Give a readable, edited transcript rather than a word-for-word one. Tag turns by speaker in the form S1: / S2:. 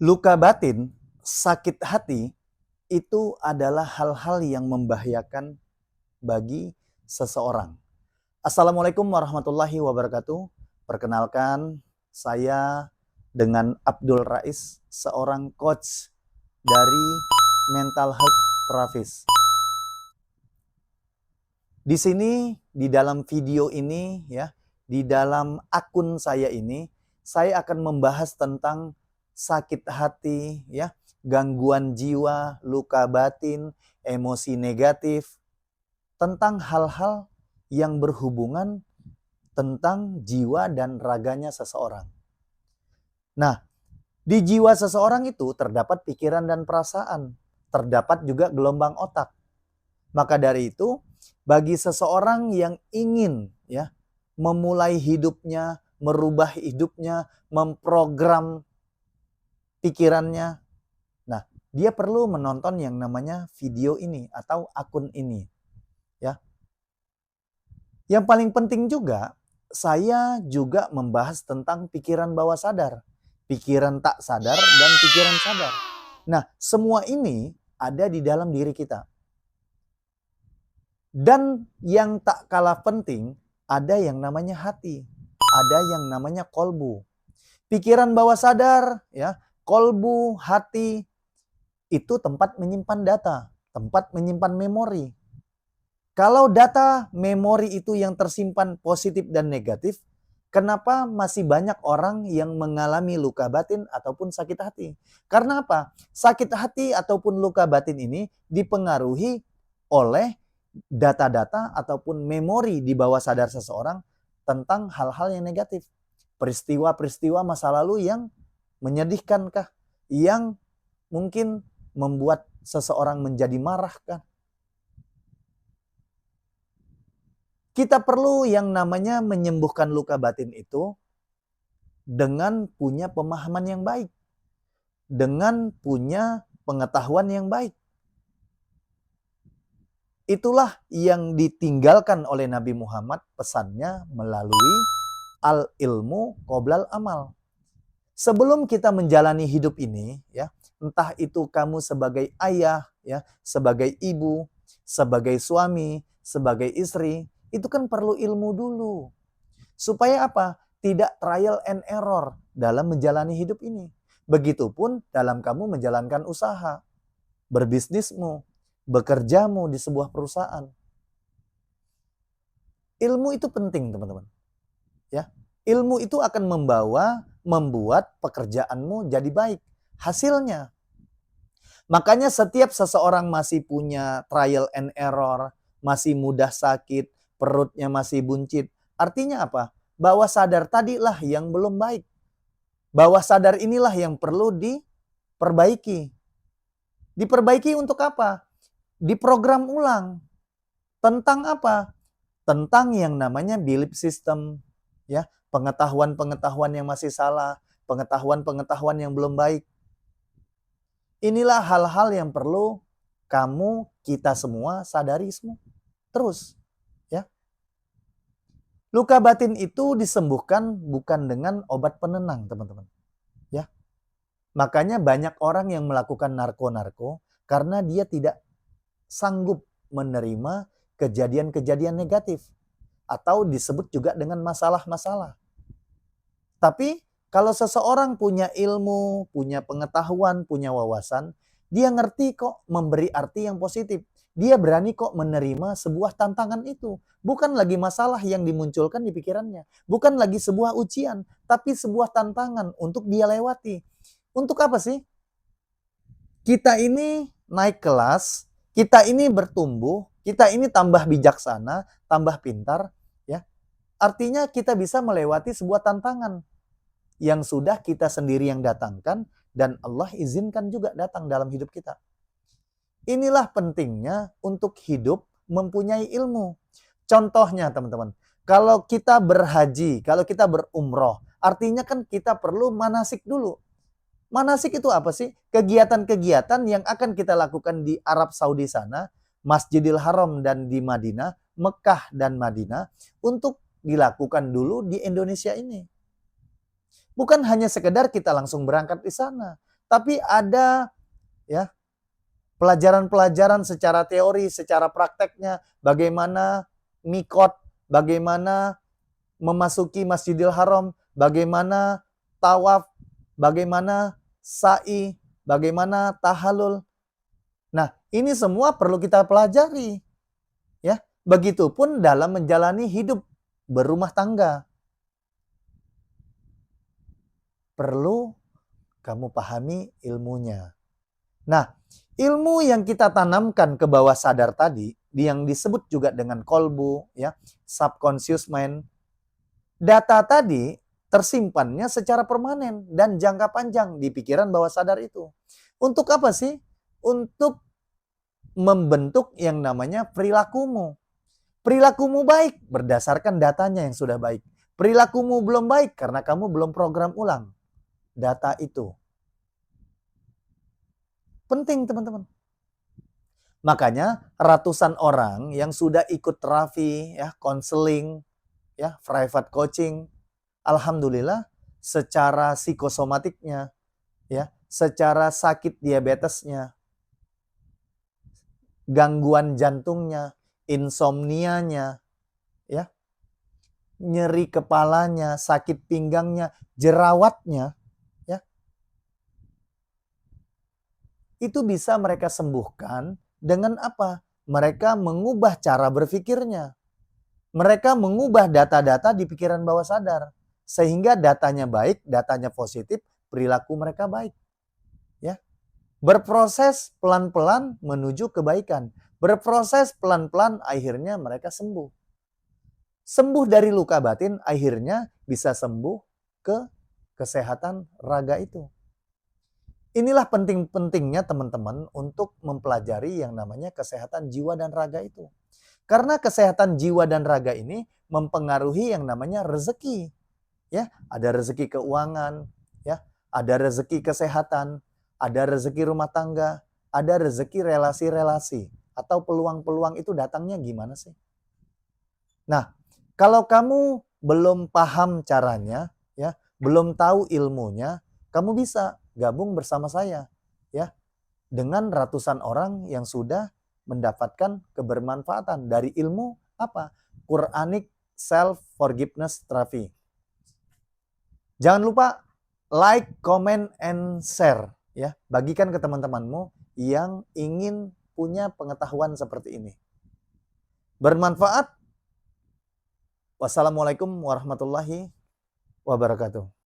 S1: Luka batin, sakit hati, itu adalah hal-hal yang membahayakan bagi seseorang. Assalamualaikum warahmatullahi wabarakatuh. Perkenalkan, saya dengan Abdul Rais, seorang coach dari Mental Health Travis. Di sini, di dalam video ini, di dalam akun saya ini, saya akan membahas tentang sakit hati, gangguan jiwa, luka batin, emosi negatif, tentang hal-hal yang berhubungan tentang jiwa dan raganya seseorang. Nah, di jiwa seseorang itu terdapat pikiran dan perasaan, terdapat juga gelombang otak. Maka dari itu, bagi seseorang yang ingin memulai hidupnya, merubah hidupnya, memprogram pikirannya, nah, dia perlu menonton yang namanya video ini atau akun ini, ya. Yang paling penting juga, saya juga membahas tentang pikiran bawah sadar, pikiran tak sadar, dan pikiran sadar. Nah, semua ini ada di dalam diri kita. Dan yang tak kalah penting, ada yang namanya hati, ada yang namanya kolbu. Pikiran bawah sadar, kolbu, hati, itu tempat menyimpan data, tempat menyimpan memori. Kalau data memori itu yang tersimpan positif dan negatif, kenapa masih banyak orang yang mengalami luka batin ataupun sakit hati? Karena apa? Sakit hati ataupun luka batin ini dipengaruhi oleh data-data ataupun memori di bawah sadar seseorang tentang hal-hal yang negatif. Peristiwa-peristiwa masa lalu yang menyedihkankah? Yang mungkin membuat seseorang menjadi marahkah? Kita perlu yang namanya menyembuhkan luka batin itu dengan punya pemahaman yang baik, dengan punya pengetahuan yang baik. Itulah yang ditinggalkan oleh Nabi Muhammad pesannya melalui al-ilmu qoblal amal. Sebelum kita menjalani hidup ini, entah itu kamu sebagai ayah, sebagai ibu, sebagai suami, sebagai istri, itu kan perlu ilmu dulu. Supaya apa? Tidak trial and error dalam menjalani hidup ini. Begitupun dalam kamu menjalankan usaha, berbisnismu, bekerjamu di sebuah perusahaan. Ilmu itu penting, teman-teman. Ilmu itu akan membuat pekerjaanmu jadi baik. Hasilnya. Makanya setiap seseorang masih punya trial and error, masih mudah sakit, perutnya masih buncit. Artinya apa? Bawah sadar tadilah yang belum baik. Bawah sadar inilah yang perlu diperbaiki. Diperbaiki untuk apa? Diprogram ulang. Tentang apa? Tentang yang namanya belief system, pengetahuan-pengetahuan yang masih salah, pengetahuan-pengetahuan yang belum baik. Inilah hal-hal yang perlu kamu, kita semua sadari semua. Terus, luka batin itu disembuhkan bukan dengan obat penenang, teman-teman. Makanya banyak orang yang melakukan narko-narko karena dia tidak sanggup menerima kejadian-kejadian negatif. Atau disebut juga dengan masalah-masalah. Tapi kalau seseorang punya ilmu, punya pengetahuan, punya wawasan, dia ngerti kok memberi arti yang positif. Dia berani kok menerima sebuah tantangan itu. Bukan lagi masalah yang dimunculkan di pikirannya. Bukan lagi sebuah ujian, tapi sebuah tantangan untuk dia lewati. Untuk apa sih? Kita ini naik kelas, kita ini bertumbuh, kita ini tambah bijaksana, tambah pintar. Artinya kita bisa melewati sebuah tantangan yang sudah kita sendiri yang datangkan dan Allah izinkan juga datang dalam hidup kita. Inilah pentingnya untuk hidup mempunyai ilmu. Contohnya teman-teman, kalau kita berhaji, kalau kita berumroh, artinya kan kita perlu manasik dulu. Manasik itu apa sih? Kegiatan-kegiatan yang akan kita lakukan di Arab Saudi sana, Masjidil Haram dan di Madinah, Mekah dan Madinah, untuk dilakukan dulu di Indonesia ini. Bukan hanya sekedar kita langsung berangkat di sana, tapi ada ya pelajaran-pelajaran secara teori, secara prakteknya, bagaimana mikot, bagaimana memasuki Masjidil Haram, bagaimana tawaf, bagaimana sa'i, bagaimana tahalul. Nah, ini semua perlu kita pelajari. Ya, begitupun dalam menjalani hidup berumah tangga. Perlu kamu pahami ilmunya. Nah, ilmu yang kita tanamkan ke bawah sadar tadi, yang disebut juga dengan kolbu, ya, subconscious mind, data tadi tersimpannya secara permanen dan jangka panjang di pikiran bawah sadar itu. Untuk apa sih? Untuk membentuk yang namanya perilakumu. Perilakumu baik berdasarkan datanya yang sudah baik. Perilakumu belum baik karena kamu belum program ulang data itu. Penting teman-teman. Makanya ratusan orang yang sudah ikut terapi, ya, konseling, ya, private coaching, alhamdulillah secara psikosomatiknya, ya, secara sakit diabetesnya, gangguan jantungnya, insomnianya, ya, nyeri kepalanya, sakit pinggangnya, jerawatnya, ya, itu bisa mereka sembuhkan dengan apa? Mereka mengubah cara berpikirnya. Mereka mengubah data-data di pikiran bawah sadar. Sehingga datanya baik, datanya positif, perilaku mereka baik. Ya. Berproses pelan-pelan menuju kebaikan. Berproses pelan-pelan akhirnya mereka sembuh. Sembuh dari luka batin akhirnya bisa sembuh ke kesehatan raga itu. Inilah penting-pentingnya teman-teman untuk mempelajari yang namanya kesehatan jiwa dan raga itu. Karena kesehatan jiwa dan raga ini mempengaruhi yang namanya rezeki. Ya, ada rezeki keuangan, ya, ada rezeki kesehatan, ada rezeki rumah tangga, ada rezeki relasi-relasi atau peluang-peluang itu datangnya gimana sih? Nah, kalau kamu belum paham caranya, ya, belum tahu ilmunya, kamu bisa gabung bersama saya, ya, dengan ratusan orang yang sudah mendapatkan kebermanfaatan dari ilmu apa? Quranic Self Forgiveness Therapy. Jangan lupa like, comment, and share, ya. Bagikan ke teman-temanmu yang ingin punya pengetahuan seperti ini. Bermanfaat. Wassalamualaikum warahmatullahi wabarakatuh.